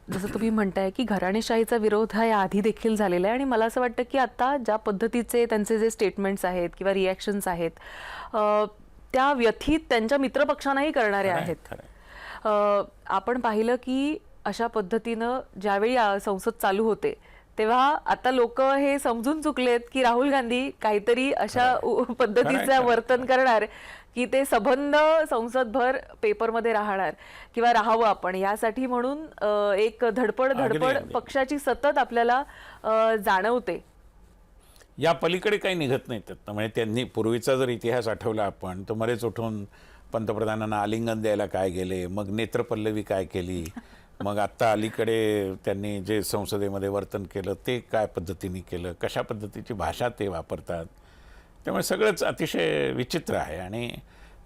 जसं तुम्ही म्हणताय की घराणेशाहीचा विरोध हा याआधी देखील झालेला आहे आणि मला असं वाटतं की आता ज्या पद्धतीचे त्यांचे जे स्टेटमेंट्स आहेत किंवा रिॲक्शन्स आहेत त्या व्यथित त्यांच्या मित्रपक्षांनाही करणारे आहेत. आपण पाहिलं की अशा पद्धतीनं ज्यावेळी संसद चालू होते तेव्हा आता लोक हे समजून चुकलेत की राहुल गांधी काहीतरी अशा पद्धतीचं वर्तन करणार की ते सबंध संसदभर पेपरमध्ये राहणार किंवा राहावं आपण यासाठी म्हणून एक धडपड पक्षाची सतत आपल्याला जाणवते. या पलीकडे काही निघत नाही त्यात. म्हणजे त्यांनी पूर्वीचा जर इतिहास आठवला आपण तर मरेच उठून पंतप्रधानांना आलिंगन द्यायला काय गेले, मग नेत्रपल्लवी काय केली, मग आत्ता अलीकडे त्यांनी जे संसदेमध्ये वर्तन केलं ते काय पद्धतीने केलं, कशा पद्धतीची भाषा ते वापरतात. त्यामुळे सगळंच अतिशय विचित्र आहे आणि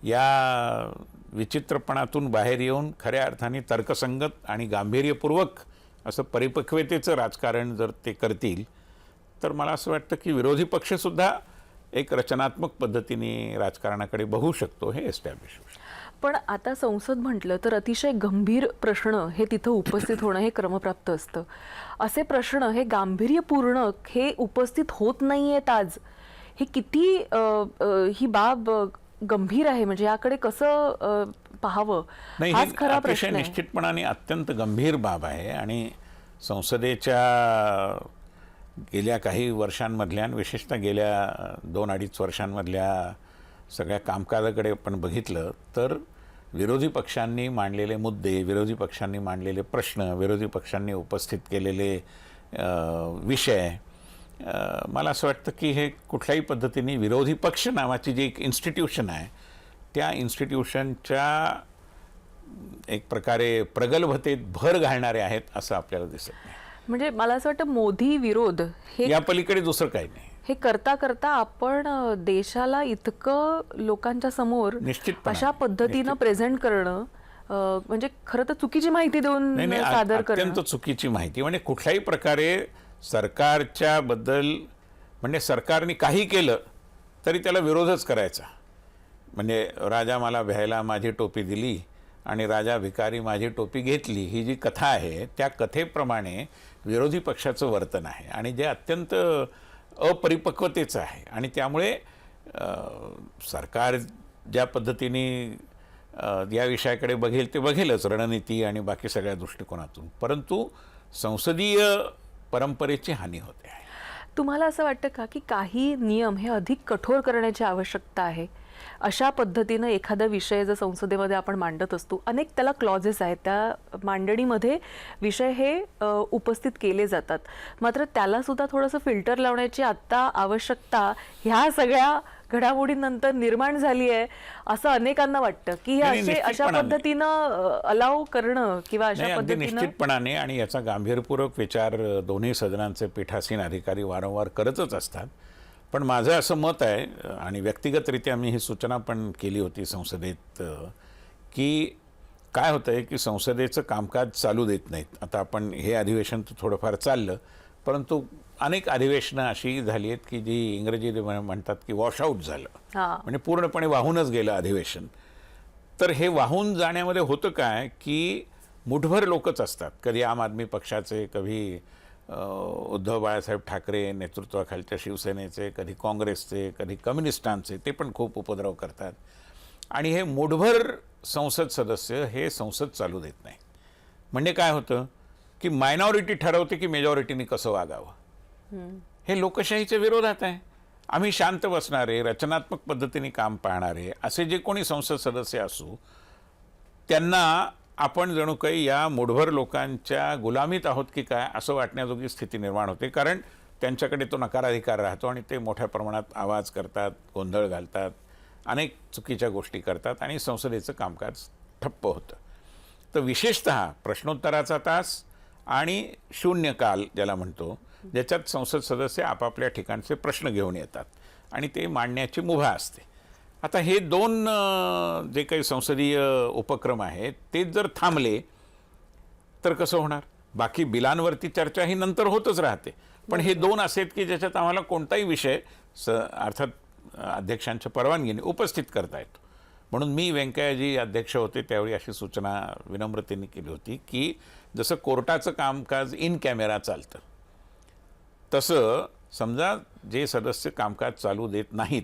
या विचित्रपणातून बाहेर येऊन खऱ्या अर्थाने तर्कसंगत आणि गांभीर्यपूर्वक असं परिपक्वतेचं राजकारण जर ते करतील तर मला असं वाटतं की विरोधी पक्षसुद्धा एक रचनात्मक पद्धतीने राजकारणाकडे बघू शकतो, हे एस्टॅब्लिश होऊ शकतो. पण आता संसद म्हटलं तर अतिशय गंभीर प्रश्न हे तिथं उपस्थित होणं हे क्रमप्राप्त असतं. असे प्रश्न हे गांभीर्यपूर्ण हे उपस्थित होत नाहीयेत आज. हे किती ही बाब गंभीर आहे, म्हणजे याकडे कसं पाहावं हाच खरा प्रश्न आहे. निश्चितपणाने अत्यंत गंभीर बाब आहे आणि संसदेच्या गेल्या काही वर्षांमधल्या विशेषतः गेल्या 2-2.5 वर्षांमधल्या सगळ्या कामकाजाकडे आपण बघितलं तर विरोधी पक्षांनी मांडलेले मुद्दे, विरोधी पक्षांनी मांडलेले प्रश्न, विरोधी पक्षांनी उपस्थित केलेले विषय, मला असं वाटतं की हे कुठल्याही पद्धतीने विरोधी पक्ष नावाची जी एक इन्स्टिट्यूशन आहे त्या इन्स्टिट्यूशनच्या एक प्रकारे प्रगल्भतेत भर घालणारे आहेत असं आपल्याला दिसत नाही. म्हणजे मला असं वाटतं मोदी विरोध हे या पलीकडे दुसरं काही नाही. हे करता करता आपण देशाला इतकं लोकांच्या समोर अशा पद्धतीनं प्रेझेंट करणं म्हणजे खरं तर चुकीची माहिती देऊन सादर करणं, अत्यंत चुकीची माहिती. म्हणजे कुठल्याही प्रकारे सरकारच्या बद्दल म्हणजे सरकारने काही केलं तरी त्याला विरोधच करायचा. म्हणजे राजा मला भ्यायला माझी टोपी दिली आणि राजा भिकारी माझी टोपी घेतली, ही जी कथा आहे त्या कथेप्रमाणे विरोधी पक्षाचं वर्तन आहे आणि जे अत्यंत अपरिपक्वतेचं आहे. आणि त्यामुळे सरकार ज्या पद्धतीने या विषयाकडे बघेल ते बघेलच रणनीती आणि बाकी सगळ्या दृष्टिकोनातून, परंतु संसदीय परंपरेची हानी होते आहे. तुम्हाला असं वाटतं का की काही नियम हे अधिक कठोर करण्याची आवश्यकता आहे? अशा पद्धतीनं एखादा विषय जर संसदेमध्ये आपण मांडत असतो, अनेक त्याला क्लॉजेस आहेत, त्या मांडणीमध्ये विषय हे उपस्थित केले जातात, मात्र त्याला सुद्धा थोडंसं फिल्टर लावण्याची आत्ता आवश्यकता ह्या सगळ्या घडामोडींनंतर निर्माण झाली आहे असं अनेकांना वाटतं की हे अशा पद्धतीनं अलाव करणं किंवा अशा पद्धतीनं निश्चितपणाने, आणि याचा गांभीर्यपूर्वक विचार दोन्ही सदनांचे पीठासीन अधिकारी वारंवार करतच असतात. पण माझं असं मत आहे आणि व्यक्तिगतरित्या मी ही सूचना पण केली होती संसदेत की काय होतं आहे की संसदेचं कामकाज चालू देत नाहीत. आता आपण हे अधिवेशन तर थोडंफार चाललं, परंतु अनेक अधिवेशनं अशी झाली आहेत की जी इंग्रजी म्हणतात की वॉशआउट झालं, म्हणजे पूर्णपणे वाहूनच गेलं अधिवेशन. तर हे वाहून जाण्यामध्ये होतं काय की मुठभर लोकच असतात, कधी आम आदमी पक्षाचे, कधी उद्धव बाळासाहेब ठाकरे नेतृत्वाखालच्या शिवसेनेचे, कधी काँग्रेसचे, कधी कम्युनिस्टांचे, ते पण खूप उपद्रव करतात. आणि हे मुठभर संसद सदस्य हे संसद चालू देत नाही. म्हणजे काय होतं की मायनॉरिटी ठरवते की मेजॉरिटीने कसं वागावं. हे लोकशाहीच्या विरोधात आहे. आम्ही शांत बसणारे, रचनात्मक पद्धतीने काम पाहणारे असे जे कोणी संसद सदस्य असू त्यांना आपण जणू काही या मुठभर लोकांच्या गुलामीत आहोत की काय असं वाटण्याजोगी स्थिती निर्माण होते. कारण त्यांच्याकडे तो नकाराधिकार राहतो आणि ते मोठ्या प्रमाणात आवाज करतात, गोंधळ घालतात, अनेक चुकीच्या गोष्टी करतात आणि संसदेचं कामकाज ठप्प होतं. तर विशेषतः प्रश्नोत्तराचा तास आणि शून्यकाल ज्याला म्हणतो, ज्याच्यात संसद सदस्य आपापल्या ठिकाणचे प्रश्न घेऊन येतात आणि ते मांडण्याची मुभा असते. आता हे दोन जे काही संसदीय उपक्रम आहेत ते जर थांबले तर कसं होणार? बाकी बिलांवरती चर्चा ही नंतर होतच राहते, पण हे दोन असे आहेत की ज्याच्यात आम्हाला कोणताही विषय अर्थात अध्यक्षांच्या परवानगीने उपस्थित करता येतो. म्हणून मी व्यंकय्याजी अध्यक्ष होते त्यावेळी अशी सूचना विनम्रतेने केली होती की जसं कोर्टाचं कामकाज इन कॅमेरा चालतं तसं समजा जे सदस्य कामकाज चालू देत नाहीत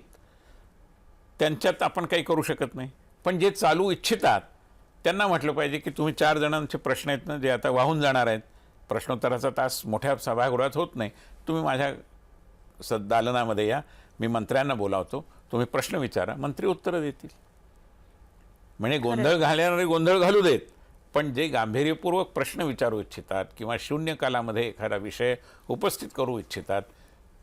त्यांच्यात आपण काही करू शकत नाही, पण जे चालू इच्छितात त्यांना म्हटलं पाहिजे की तुम्ही 4 जणांचे प्रश्न आहेत ना जे आता वाहून जाणार आहेत, प्रश्नोत्तराचा तास मोठ्या सभागृहात होत नाही, तुम्ही माझ्या दालनामध्ये या, मी मंत्र्यांना बोलावतो, तुम्ही प्रश्न विचारा, मंत्री उत्तरं देतील. म्हणजे गोंधळ घालणारे गोंधळ घालू देत, पण जे गांभीर्यपूर्वक प्रश्न विचारू इच्छितात किंवा शून्य कालामध्ये एखादा विषय उपस्थित करू इच्छितात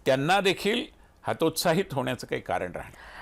त्यांना देखील हतोत्साहित होण्याचं काही कारण राहणार